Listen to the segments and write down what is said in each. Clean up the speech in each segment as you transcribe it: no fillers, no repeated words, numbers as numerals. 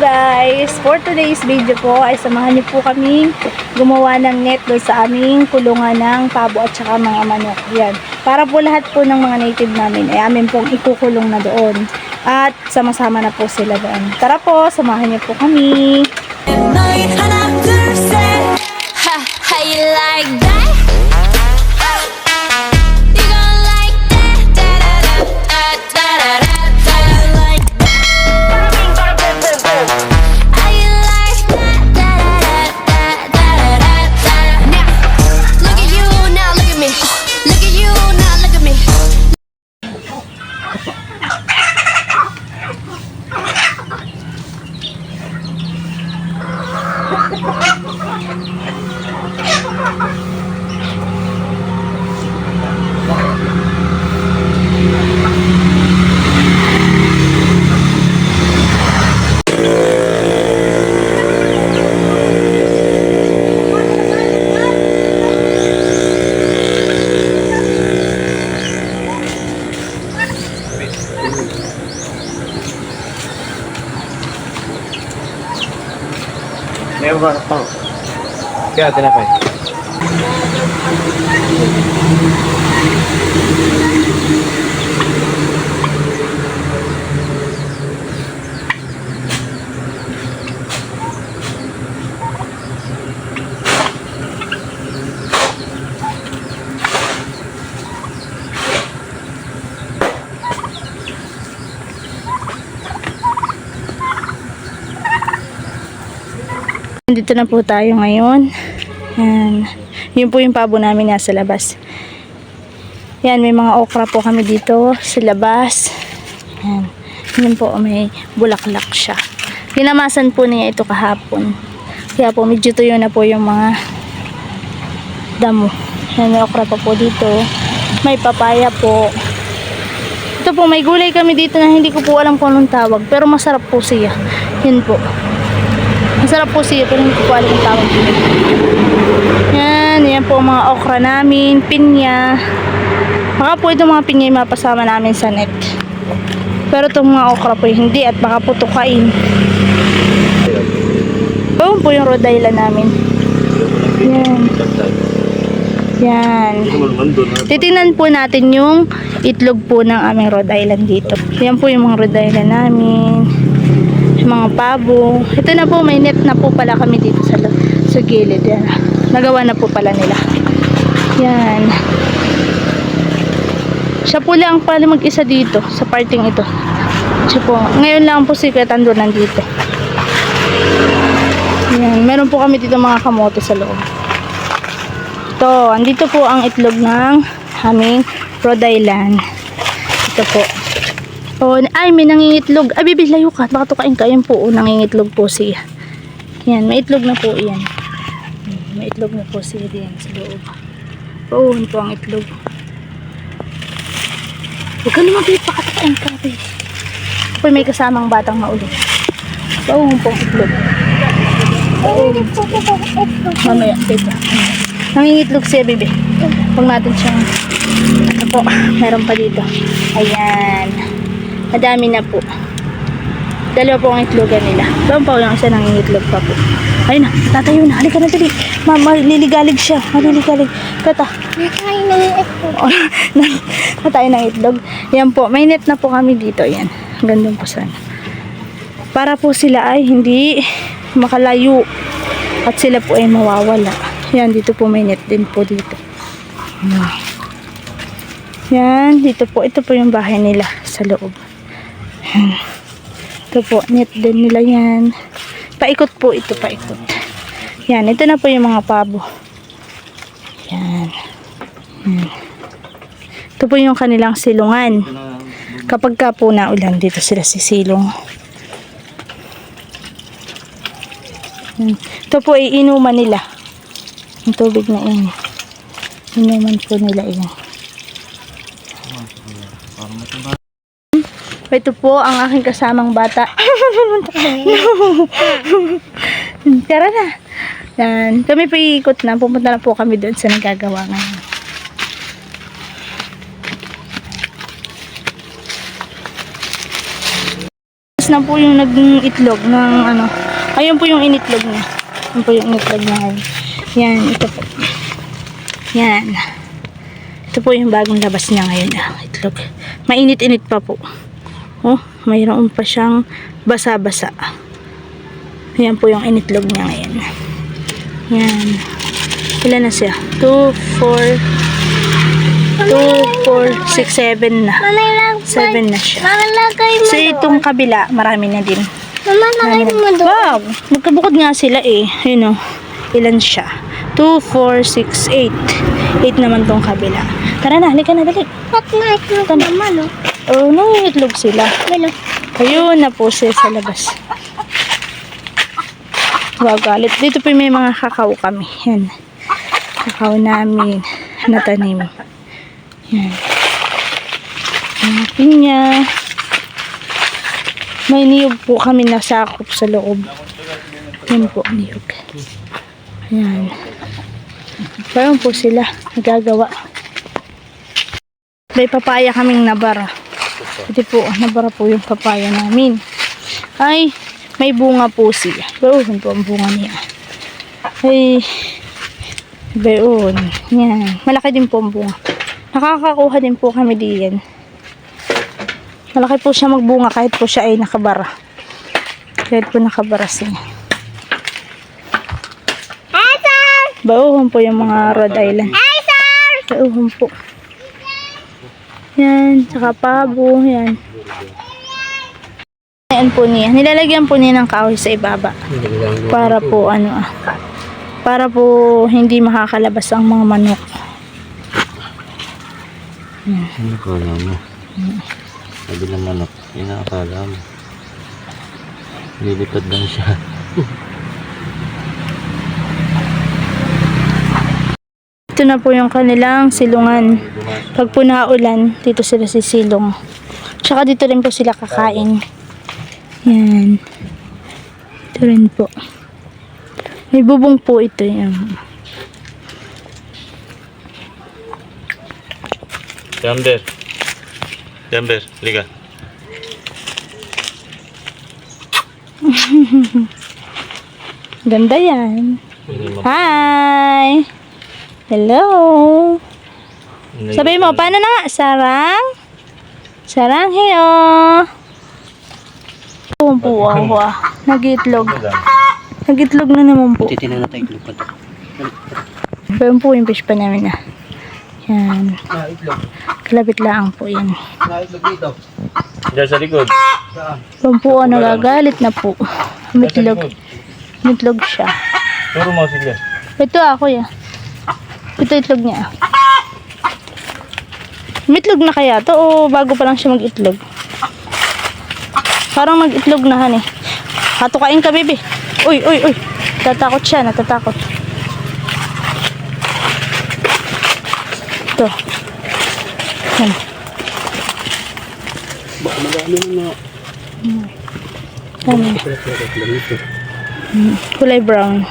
guys! For today's video po ay samahan niyo po kaming gumawa ng net doon sa aming kulungan ng pabo at saka mga manok. Yan. Para po lahat po ng mga native namin ay amin pong ikukulong na doon. At sama-sama na po sila doon. Tara po, samahan niyo po kami. How you like that? Meron ba pang? Kaya tinapay. Dito na po tayo ngayon. Yan. Yun po yung pabo namin nasa labas. Yan, may mga okra po kami dito sa labas. Yan. Yan po, may bulaklak siya. Pinamasan po niya ito kahapon. Kaya po medyo tuyo na po yung mga damo. Yan, may okra pa po dito. May papaya po. Ito po, may gulay kami dito na hindi ko po alam kung anong tawag. Pero masarap po siya. Yan po. Masarap po siya, pero hindi ko alam ang tawag dito. Yan po ang mga okra namin, pinya. Baka po itong mga pinya yung mapasama namin sa net. Pero itong mga okra po hindi at baka po tukain. Ito po yung Rhode Island namin. Yan. Yan. Titingnan po natin yung itlog po ng aming Rhode Island dito. Yan po yung mga Rhode Island namin. Mga pabo. Ito na po, may net na po pala kami dito sa gilid. Yan. Nagawa na po pala nila. Yan. Siya po lang pala mag-isa dito sa parting ito. Siya po. Ngayon lang po si Ketando nandito. Yan. Meron po kami dito mga kamote sa loob. Ito. Andito po ang itlog ng aming Rhode Island. Ito po. Oh, ay, may nangingitlog. Ay, bibi, layo ka. Baka tukain ka. Yan po, nangingitlog po siya. Yan, may itlog na po yan. May itlog na po siya diyan sa loob. Oo, yun po ang itlog. Huwag ka naman, bibi, baka tukain ka, bibi. Apoy, may kasamang batang maulog. Oo, yun po ang itlog. Oo. Mamaya, dito. Nangingitlog siya, bibi. Huwag natin siyang... Ito po, meron pa dito. Ayan. Madami na po. Dalawa po ang itlogan nila. Doon pa lang isa nangingitlog pa po. Ayun na, tatayo na. Halika na dali. Maliligalig siya. Maliligalig. Tata. Natay na yung itlog. Natay ng itlog. Yan po. May net na po kami dito. Yan. Gandun po sana. Para po sila ay hindi makalayo. At sila po ay mawawala. Yan. Dito po may net din po dito. Yan. Dito po. Ito po yung bahay nila sa loob. Ito po, net din nila yan. Paikot po ito, paikot. Yan, ito na po yung mga pabo. Yan. Yan. Ito po yung kanilang silungan. Kapag ka po naulan, dito sila sisilong. Yan. Ito po ay inuman nila. Yung tubig na yun. Inuman po nila yun. Ito po ang aking kasamang bata. Tara na. Yan. Kami pa iikot na. Pupunta na po kami doon sa nagagawa ngayon. Tapos na po yung nag-itlog ng ano. Ayun po yung initlog niya. Ayun po yung initlog niya ngayon. Yan, ito po. Yan. Ito po yung bagong labas niya ngayon. Itlog. Mainit-init pa po. Oh, mayroon pa siyang basa-basa. Yan po yung initlog niya ngayon. Yan. Ilan na siya? 2, 4, 6, 7 na. 7 na siya. Mama, lagay mo So, itong kabila, marami na din. Mama, lagay mo doon. Wow! Magkabukod nga sila eh. Yun o. Ilan siya? 2, 4, 6, 8. 8 naman tong kabila. Tara na, halika na, dali. Ba't na itlog naman, oh? Oh, nangingitlog sila. Ano? Ayun na po siya sa labas. Wow, galit. Dito po may mga kakao kami. Yan. Kakao namin. Natanim. Yan. Mga pinya. May niyog po kami nasakop sa loob. Yan po, niyog. Yan. Parang po sila nagagawa. May papaya kaming nabara. Ito po, nabara po yung papaya namin. Ay, may bunga po siya. Baon po ang bunga niya. Ay, baon. Yan. Malaki din po ang bunga. Nakakakuha din po kami diyan. Malaki po siya magbunga kahit po siya ay nakabara. Kahit po nakabara siya. Hey, sir! Baon po yung mga Rhode Island. Hey, sir! Baon po. Yan, tsaka pabo, yan. Ayan po niya. Nilalagyan po niya ng kahoy sa ibaba. Para po para po hindi makakalabas ang mga manok. Ano akala mo? Sabi ng manok, yun ang akala mo. Nilipad lang siya. Ito na po yung kanilang silungan. Pag po naulan, dito sila sisilong. Tsaka dito rin po sila kakain. Yan. Ito rin po. May bubong po ito. Yan. Jamber. Jamber, liga. Ganda yan. Hi! Hello! Sabi mo, paano na nga? Sarang? Sarang heyo! Po ako Nag-itlog. Nag-itlog na naman po. Titinan na tayo itlog pa. Pero po yung fish pa namin na. Yan. Kalapit lang po yan. Itlog dito. Diyan sa likod. Pero po nagagalit na po. Umitlog. Umitlog siya. Turo mo sila. Ito ako ya. Ito itlog niya. Umitlog na kaya to o bago pa lang siya mag-itlog? Parang mag-itlog na han eh. Hatukain ka, baby. Uy, uy, uy. Natatakot siya, natatakot. Ito. Yan. Baka magano na. Yan. Kulay brown.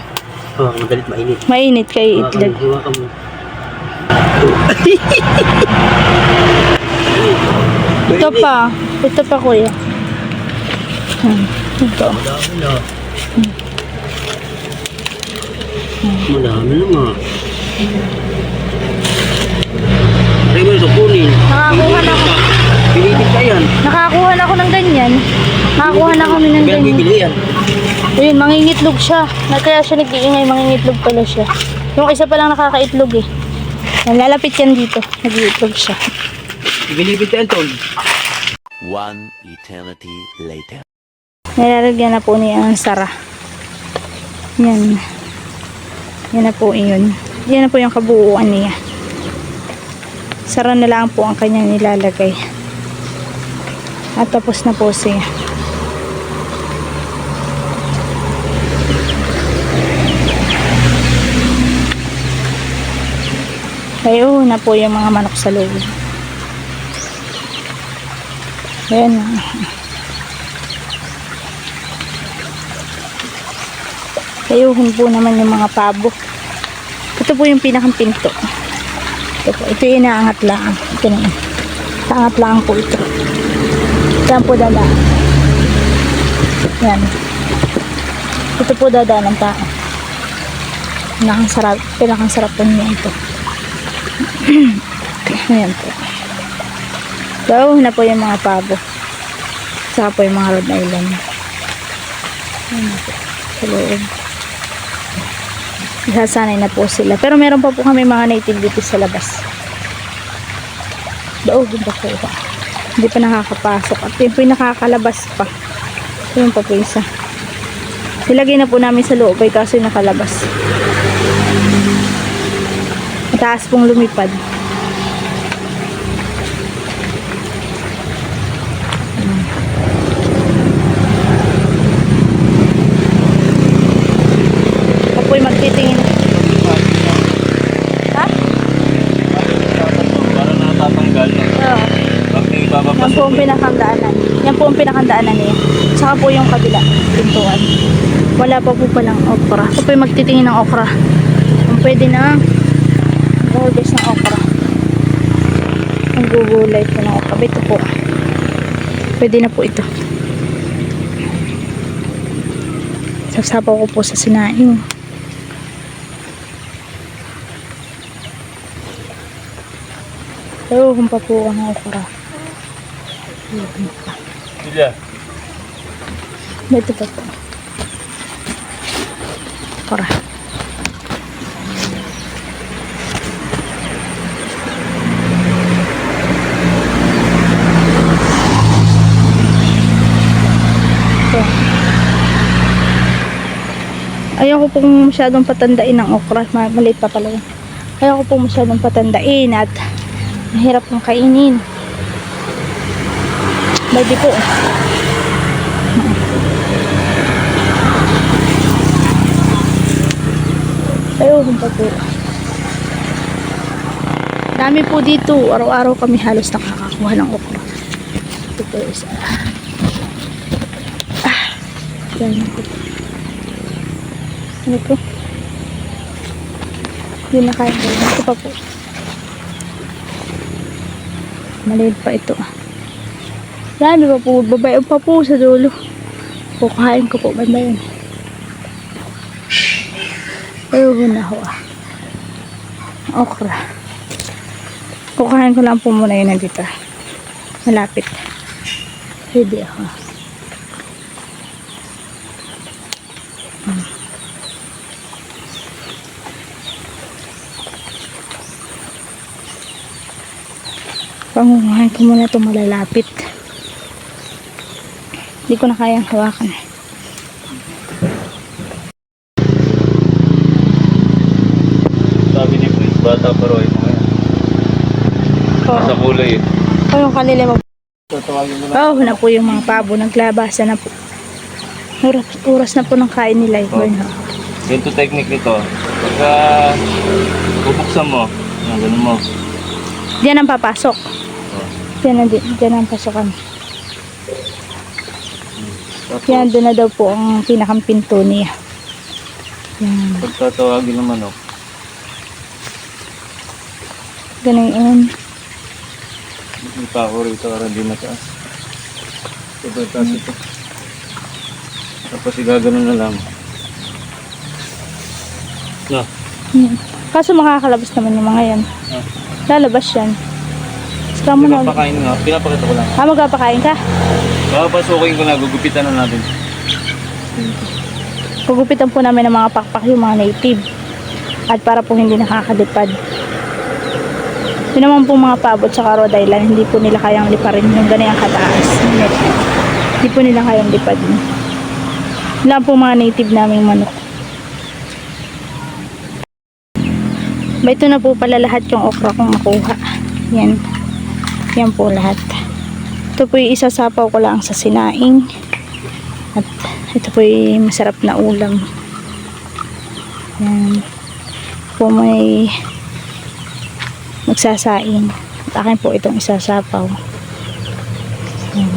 Oh, magalit mainit. Mainit kay itlog. Hiwa ka mo. Ito pa. Ito pa, kuya. Ito. Madami na. Madami na nga. Aray mo ito kunin. Nakakuha na ako. Pilitin ka yan. Nakakuha na ako ng ganyan. Nakakuha na kami ng Kaya ganyan. bibili yan. Ayun, mangingitlog siya. Kaya siya nag-iingay, mangingitlog pala siya. Yung isa pa lang nakakaitlog eh. Lalapit yan dito. Nag-iitlog siya. Ibilibit yan tol. One eternity later. Nilalagyan na po niya ang sara. Yan. Yan na po yun. Yan na po yung kabuuan niya. Sara na lang po ang kanyang nilalagay. At tapos na po siya. Ayun na po yung mga manok sa loob. Ayan na. Ayuhin po naman yung mga pabo. Ito po yung pinakang pinto. Ito po. Ito yung inaangat lang. Ito na yun. Inaangat lang po ito. Saan po dala? Yan. Ito po dadaan ng tao. Pinakang sarap po niya ito. Ayan po. So, na po yung mga pabo. Saka po yung mga Rhode Island. Ayan po. Sa loob. Isasanay na po sila. Pero meron pa po kami mga native dito sa labas. Daog ba po ba? Hindi pa nakakapasok. At yun po yung nakakalabas pa. Yun pa po isa. Nilagay na po namin sa loob ay kaso yung nakalabas. Mataas pong lumipad. Ako po'y magtitingin. Ha? Para natatanggal na. Oo. Pag may Yan ibababas po ang pinakandaanan. Yan po ang pinakandaanan niya. Saka po yung kabila. Pintuan. Wala pa po palang okra. Ako po'y magtitingin ng okra. Kung pwede na mag-harvest ng okra. Ang gugulay po ng okra. Ito po. Pwede na po ito. Sasapaw ko po sa sinaing. Pero kung pa po ang okra. Sila. Ito pa po. Okra. Ayaw ko pong masyadong patandain ng okra. Maliit pa pala yun. Ayaw ko pong masyadong patandain at mahirap pong kainin. Lagi po. Ayaw pa po. Dami po dito. Araw-araw kami halos nakakakuha ng okra. Ito po isa. Yan po. Ano po? Hindi na kaya ko. Ito pa po. Maliit pa ito. Dami pa po. Babae pa po sa dulo. Kukain ko po. Banda yun. Ayun na ho. Okra. Kukain ko lang po muna yun nandito. Malapit. Pwede ako. Pangunguhan ko muna itong malalapit. Hindi ko na kayang hawakan. Sabi ni Prince, bata pa rin mga yan. Nasa kulay eh. Yung kanila mag... Tatawagin mo na. Oh, na po yung mga pabo. Naglabasan na po. Oras na po ng kain nila. Ganito technique nito. Pagka bubuksan mo, ganun mo. Diyan ang papasok. Diyan ang pasokan. Tapos, Yan, doon na daw po ang pinakang pinto niya. Yan. pagtatawagin ng manok, Ganun. may pako rito para hindi mataas. Sobrang taas ito. Tapos igaganon na lang. No. Yan. Kaso makakalabas naman yung mga yan. Lalabas yan. Saka mo na. Pinapakain nga. Pinapakita ko lang. Magpapakain ka? Papasukin ko na. Gugupitan na natin. Gugupitan po namin ng mga pakpak yung mga native. At para po hindi nakakadipad. Yun naman po mga pabot sa Rhode Island, hindi po nila kayang liparin yung ganyan kataas. Hindi po nila kayang lipad. Wala po mga native naming manok. Ito na po pala lahat yung okra kong makuha. Yan. Yan po lahat. Ito po yung isasapaw ko lang sa sinaing. At ito po yung masarap na ulam. Yan. Po may magsasaing. At akin po itong isasapaw. Yan.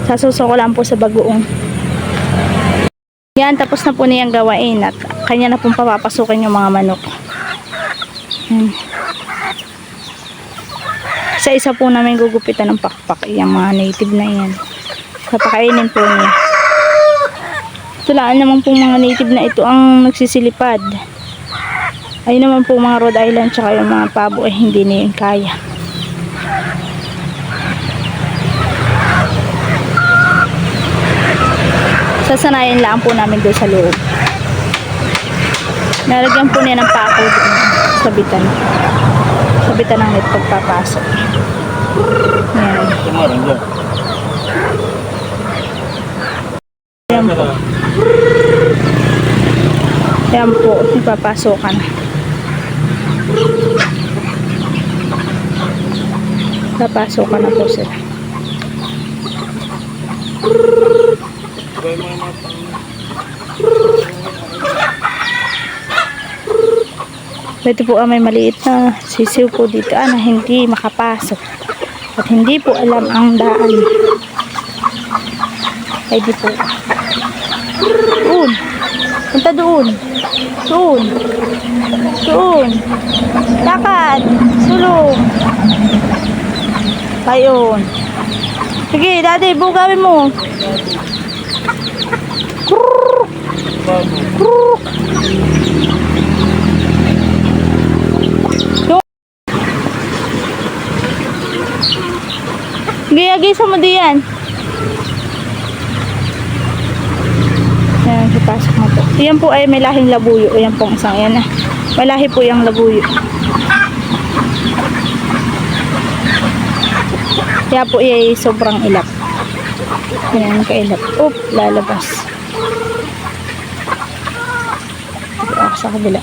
Sasuso ko lang po sa bagoong. Yan, tapos na po niyang gawain at kanya na pong papapasukin yung mga manok. Yan. Isa-isa po namin gugupitan ng pakpak yung mga native na yan. Papakainin po niya. Tulaan naman po mga native na ito ang nagsisilipad. Ayun naman po mga Rhode Island tsaka yung mga pabo ay hindi na yun kaya. Sasanayin lang po namin doon sa loob. Nalagyan po niya ng pako doon sa bitan. Sa bitan ng net pagpapasok. Yan. Tumarang dyan. Yan po. Yan po. Ipapasokan. Papasokan na po sila. Ito po may maliit na sisiw po dito na hindi makapasok at hindi po alam ang daan. Ay di po. Doon. Punta doon. Doon. Doon. Lakad. Sulong. Ayun. Sige, daddy, bugawin mo. Krrrr. Krrrr. Gaya-gisa mo diyan. Yan, ipasok mo po. Yan po ay may lahing labuyo. Yan pong isang yan na. May lahi po yung labuyo. Kaya po ay sobrang ilap. Yan, kailap. Oop, lalabas. Ito ako sa kabila.